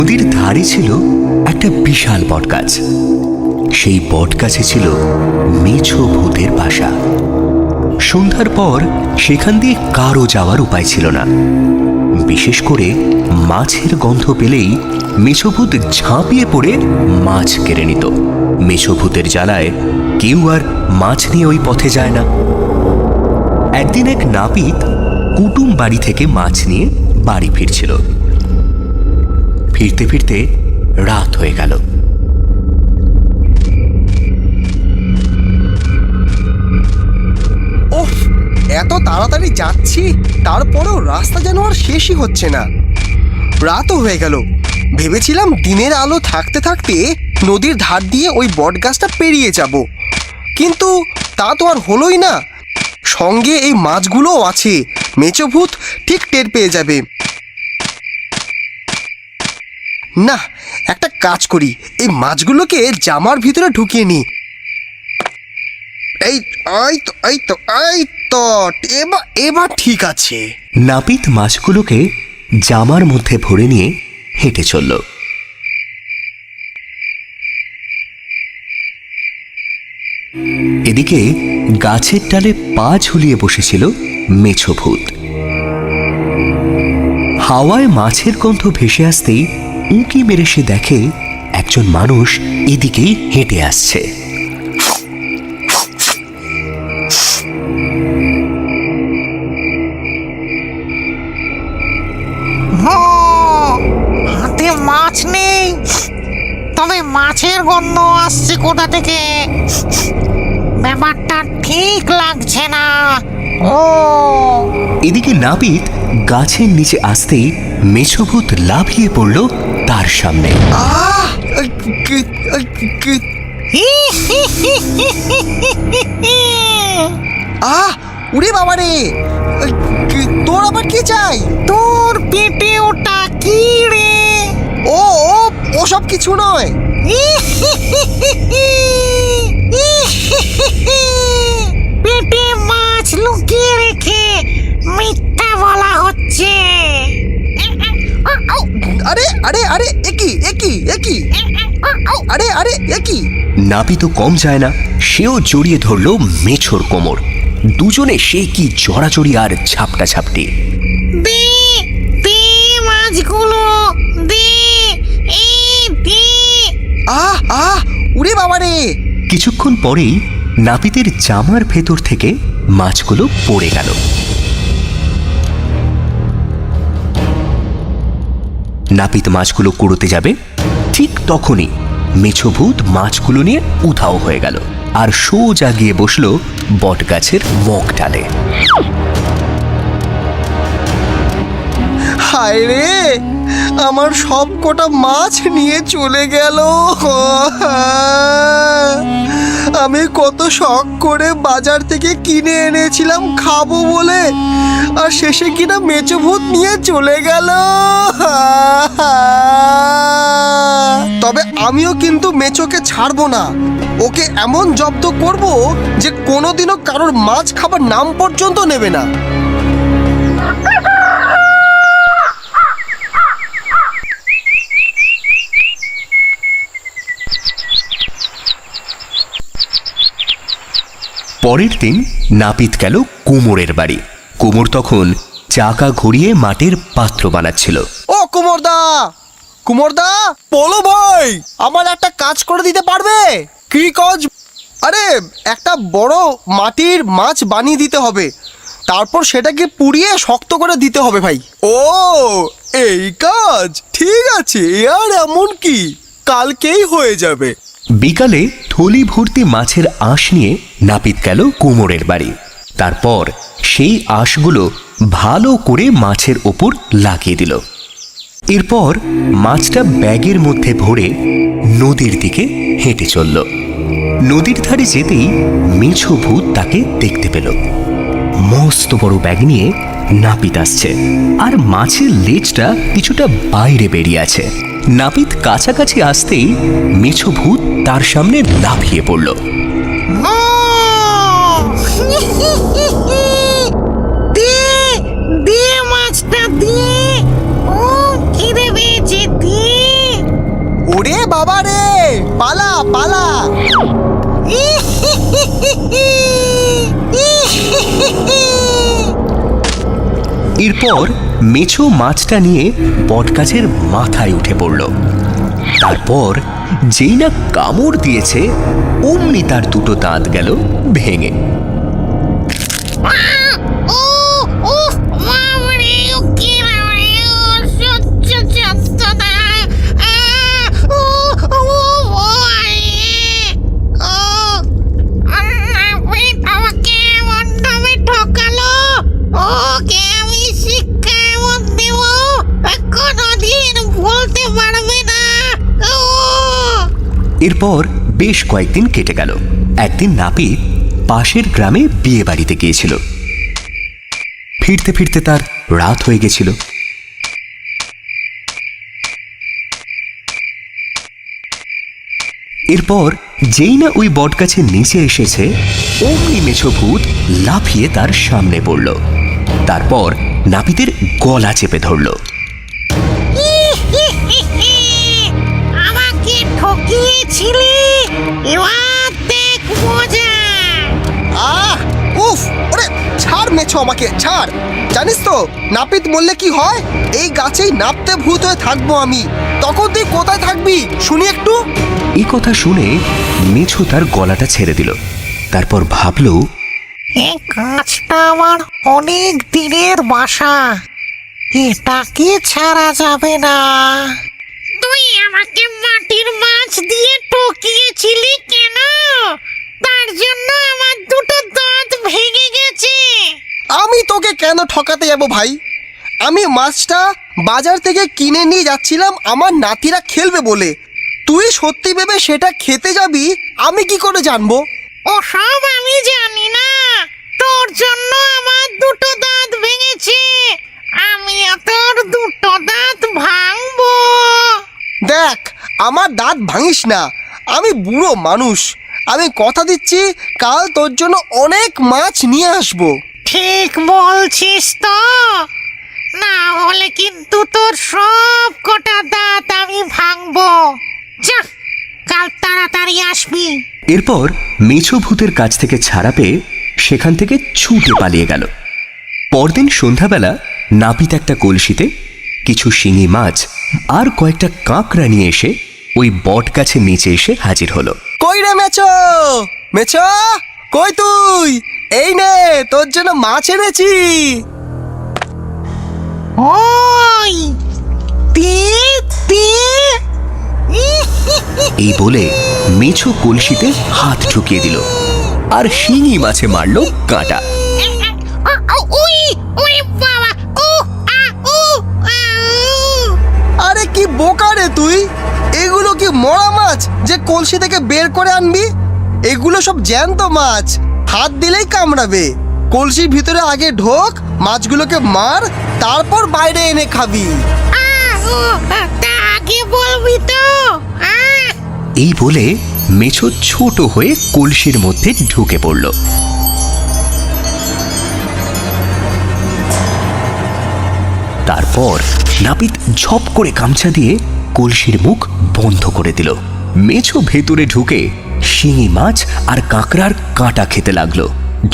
নদীর ধারে ছিল একটা বিশাল বটগাছ। সেই বটগাছে ছিল মেছো ভূতের বাসা। সন্ধ্যার পর সেখান দিয়ে কারো যাওয়ার উপায় ছিল না। বিশেষ করে মাছের গন্ধ পেলেই মেছোভূত ঝাঁপিয়ে পড়ে মাছ কেড়ে নিত। মেছোভূতের জ্বালায় কেউ আর মাছ নিয়ে ওই পথে যায় না। একদিন এক নাপিত কুটুম বাড়ি থেকে মাছ নিয়ে বাড়ি ফিরছিল। ফিরতে ফিরতে রাত হয়ে গেল। ওফ, এত তাড়াতাড়ি যাচ্ছি, তারপরেও রাস্তা যেন আর শেষই হচ্ছে না। রাতও হয়ে গেল। ভেবেছিলাম দিনের আলো থাকতে থাকতে নদীর ধার দিয়ে ওই বটগাছটা পেরিয়ে যাব, কিন্তু তা তো আর হলোই না। সঙ্গে এই মাছগুলোও আছে। মেছোভূত ঠিক টের পেয়ে যাবে। না, একটা কাজ করি, এই মাছগুলোকে জামার ভিতরে ঢুকিয়ে নিই। এই তো এই তো এই তো এবার ঠিক আছে। নাপিত মাছগুলোকে জামার মধ্যে ভরে নিয়ে হেঁটে চলল। এদিকে গাছের ডালে পা ঝুলিয়ে বসেছিল মেছোভূত। হাওয়ায় মাছের গন্ধ ভেসে আসতেই উঁকি মেরে সে দেখে একজন মানুষ এদিকেই হেঁটে আসছে। হাতে মাছ নেই, তবে মাছের গন্ধ আসছে কোথা থেকে? ব্যাপারটা ঠিক লাগছে না। ও এদিকে নাপিত গাছের নিচে আসতেই মেছোভূত লাফিয়ে পড়ল তার সামনে। উড়ে বাবা রে, তোর আবার কি চাই? তোর পেটে ওটা কি রে? ও ওসব কিছু নয়। পেটে মাছ লুকিয়ে রেখে মিথ্যা বলা হচ্ছে। আরে আরে আরে একই একই একই আরে আরে একই। নাপিতও কম যায় না, সেও জড়িয়ে ধরল মেছোর কোমর। দুজনে সে কি জড়াজড়ি আর ঝাপটা ঝাপটি। দে দে মাছগুলো, দে এই দে। উড়ে বাবা রে। কিছুক্ষণ পরেই নাপিতের জামার ভেতর থেকে মাছগুলো পড়ে গেল। নাপিত মাছগুলো কুড়োতে যাবে, ঠিক তখনই মেছোভূত মাছগুলো নিয়ে উধাও হয়ে গেল আর সোজা গিয়ে বসল বটগাছের মগ ডালে। হায় রে, আমার সব কটা মাছ নিয়ে চলে গেল। আমি কত শখ করে বাজার থেকে কিনে এনেছিলাম খাবো বলে, আর শেষে কিনা মেছোভূত নিয়ে চলে গেল। তবে আমিও কিন্তু মেছোকে ছাড়বো না। ওকে এমন জব্দ করব যে কোনোদিনও কারোর মাছ খাবার নাম পর্যন্ত নেবে না। পরের দিন নাপিত গেল কুমোরের বাড়ি। কুমোর তখন চাকা ঘুরিয়ে মাটির পাত্র বানাচ্ছিল। ও কুমোরদা, কুমোরদা, বলো ভাই, আমার একটা কাজ করে দিতে পারবে? কি কাজ? আরে একটা বড় মাটির মাছ বানিয়ে দিতে হবে, তারপর সেটাকে পুড়িয়ে শক্ত করে দিতে হবে ভাই। ও এই কাজ, ঠিক আছে, আর এমন কি, কালকেই হয়ে যাবে। বিকালে থলি ভর্তি মাছের আঁশ নিয়ে নাপিত গেল কুমোরের বাড়ি। তারপর সেই আঁশগুলো ভালো করে মাছের ওপর লাগিয়ে দিল। এরপর মাছটা ব্যাগের মধ্যে ভরে নদীর দিকে হেঁটে চলল। নদীর ধারে যেতেই মেছোভূত তাকে দেখতে পেল। মস্ত বড় ব্যাগ নিয়ে নাপিত আসছে, আর মাছের লেজটা কিছুটা বাইরে বেরিয়ে আছে। নাপিত কাছাকাছি আসতেই মেছোভূত তার সামনে লাফিয়ে পড়ল। দে দে মাছটা দে, ও খিদে পেয়েছে, দে। বাবা রে, পালা পালা। এরপর মেছো মাছটা নিয়ে বটগাছের মাথায় উঠে পড়ল। তারপর যেই না কামড় দিয়েছে অমনি তার দুটো দাঁত গেল ভেঙে। এরপর বেশ কয়েকদিন কেটে গেল। একদিন নাপিত পাশের গ্রামে বিয়ে বাড়িতে গিয়েছিল। ফিরতে ফিরতে তার রাত হয়ে গেছিল। এরপর যেই না ওই বটগাছের নিচে এসেছে অমনি মেছো ভূত লাফিয়ে তার সামনে পড়ল। তারপর নাপিতের গলা চেপে ধরল। আমাকে ঠকিয়েছিলি, এবার দেখ মজা। উফ, ওরে ছাড় মেছো, আমাকে ছাড়। জানিস তো নাপিত বললে কি হয়? এই গাছেই নাপতে ভূত হয়ে থাকবো আমি। তখন তুই কোথায় থাকবি শুনি একটু। এই কথা শুনে মেছো তার গলাটা ছেড়ে দিল। তারপর ভাবল, এই গাছটা আমার অনেক দিনের বাসা, এটাকে ছাড়া যাবে না। তুই আমাকে মাটির মাছ দিয়ে ঠকিয়েছিলি কেন? তার জন্য আমার দুটো দাঁত ভেঙে গেছে। আমি তোকে কেন ঠকাতে যাব ভাই? আমি মাছটা বাজার থেকে কিনে নিয়ে যাচ্ছিলাম আমার নাতিরা খেলবে বলে। তুই সত্যি ভেবে সেটা খেতে যাবি, আমি কি করে জানবো? ওসব আমি জানি না, তোর জন্য আমার দুটো দাঁত ভেঙেছে, আমিও তোর দুটো দাঁত ভাঙবো। দেখ, আমার দাঁত ভাঙিস না, আমি বুড়ো মানুষ। আমি কথা দিচ্ছি কাল তোর জন্য অনেক মাছ নিয়ে আসবো। ঠিক বলছিস তো? না হলে কিন্তু তোর সব কটা দাঁত আমি ভাঙবো। যা, কাল তাড়াতাড়ি আসবি। এরপর মেছো ভূতের কাছ থেকে ছাড়া পেয়ে সেখান থেকে ছুটে পালিয়ে গেল। পরদিন সন্ধ্যাবেলা নাপিত একটা কলসিতে কিছু শিঙি মাছ আর কয়েকটা কাঁকড়া নিয়ে এসে ওই বট গাছের নিচে এসে হাজির হলো। কই রে মেছো, মেছো কই তুই? এই নে তোর জন্য মাছ এনেছি। ওই এই বলে মেছো কলসিতে হাত ঢুকিয়ে দিল আর শিঙি মাছে মারল কাঁটা। আরে কি বোকা রে তুই! এগুলো কি মরা মাছ যে কলসি থেকে বের করে আনবি? এগুলো সব জ্যান্ত মাছ, হাত দিলেই কামড়াবে। কলসির ভিতরে আগে ঢোক, মাছগুলোকে মার, তারপর বাইরে এনে খাবি। আগে বলবি তো। এই বলে মেছো ছোট হয়ে কলসির মধ্যে ঢুকে পড়ল। তারপর নাপিত ঝপ করে গামছা দিয়ে কলসির মুখ বন্ধ করে দিল। মেছো ভেতরে ঢুকে শিঙি মাছ আর কাঁকড়ার কাঁটা খেতে লাগলো।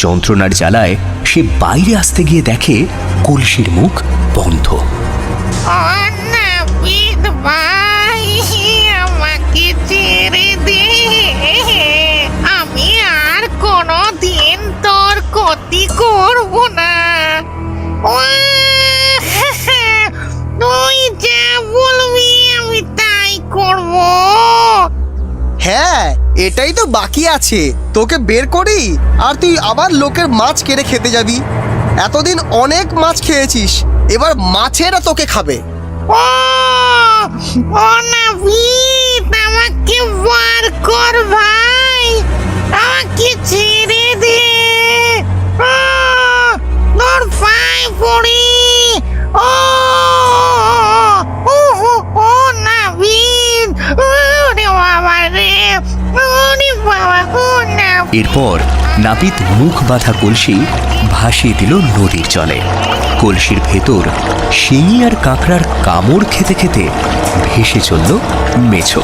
যন্ত্রণার জ্বালায় সে বাইরে আসতে গিয়ে দেখে কলসির মুখ বন্ধ। নাপিত ভাই, আমাকে ছেড়ে দে, আমি আর কোনো দিন তোর ক্ষতি করব না। তুই যা বলবি আমি তাই করব। হ্যাঁ, এটাই তো বাকি আছে, তোকে বের করি আর তুই আবার লোকের মাছ কেড়ে খেতে যাবি। এতদিন অনেক মাছ খেয়েছিস, এবার মাছেরা তোকে খাবে। ও নাপিত, আমাকে বার কর ভাই, আমাকে ছেড়ে দে। তোর পায়ে পড়ি। ও নাপিত, ওরে বাবা রে, ওরে বাবা, ও নাপিত। এরপর নাপিত মুখ বাঁধা কলসি ভাসিয়ে দিল নদীর জলে। কলসির ভেতর শিঙি আর কাঁকড়ার কামড় খেতে খেতে ভেসে চলল মেছো।